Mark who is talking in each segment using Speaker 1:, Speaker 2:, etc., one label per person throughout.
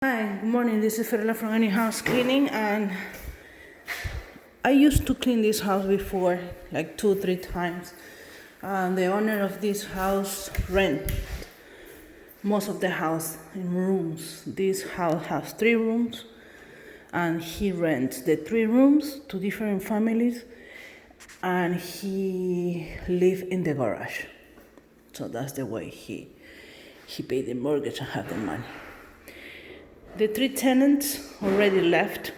Speaker 1: Hi, good morning. This is Fiorella from Any House Cleaning, and I used to clean this house before, like 2-3 times. The owner of this house rent most of the house in rooms. This house has 3 rooms, and he rents the 3 rooms to different families, and he live in the garage. So that's the way he paid the mortgage and have the money. The 3 tenants already left,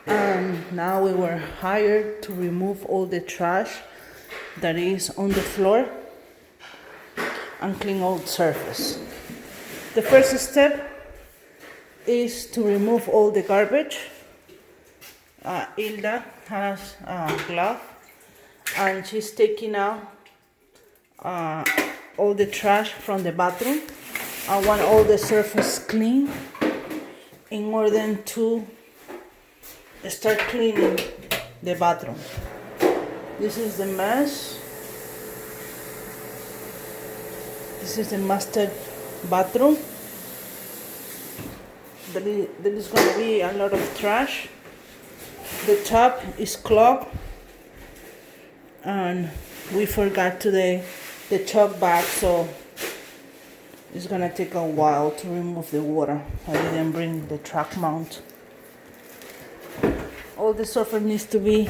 Speaker 1: and now we were hired to remove all the trash that is on the floor and clean all the surface. The first step is to remove all the garbage. Hilda has a glove, and she's taking out all the trash from the bathroom. I want all the surface clean in order to start cleaning the bathroom. This is the mess. This is the master bathroom. There is going to be a lot of trash. The tub is clogged, and we forgot today the chalk bag, so it's gonna take a while to remove the water. I didn't bring the track mount. All the surface needs to be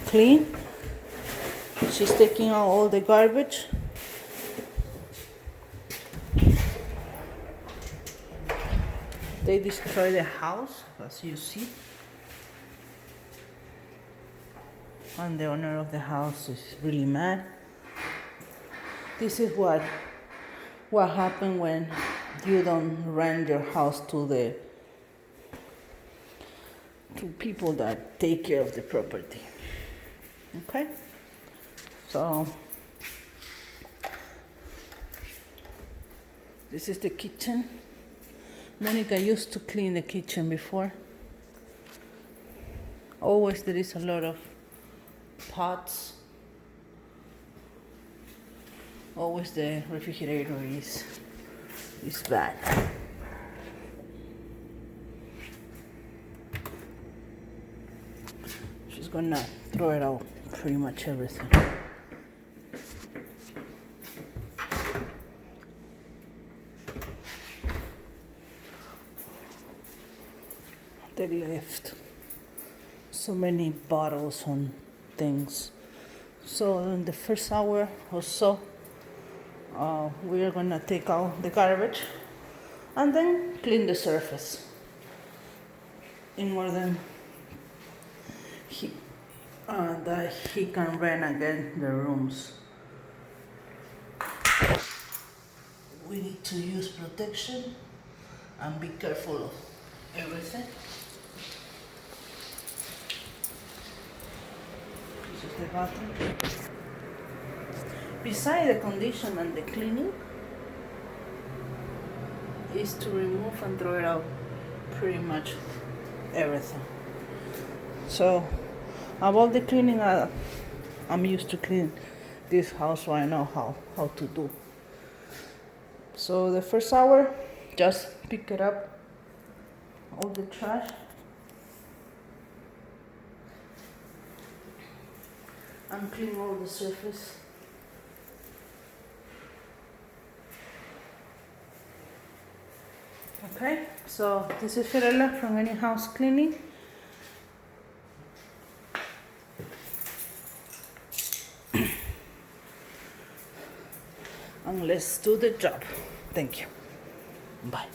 Speaker 1: clean. She's taking out all the garbage. They destroyed the house, as you see. And the owner of the house is really mad. This is what happened when you don't rent your house to people that take care of the property. Okay? So this is the kitchen. Monica used to clean the kitchen before. Always there is a lot of pots. Always the refrigerator is bad. She's gonna throw it out, pretty much everything. They left so many bottles on things. So in the first hour or so, we are gonna take out the garbage and then clean the surface in order that he can rent again the rooms. We need to use protection and be careful of everything. This is the bathroom. Besides the condition and the cleaning, is to remove and throw it out pretty much everything. So about the cleaning, I'm used to clean this house, so I know how to do. So the first hour, just pick it up, all the trash, and clean all the surface. Okay, so this is Fiorella from Any House Cleaning. And let's do the job. Thank you. Bye.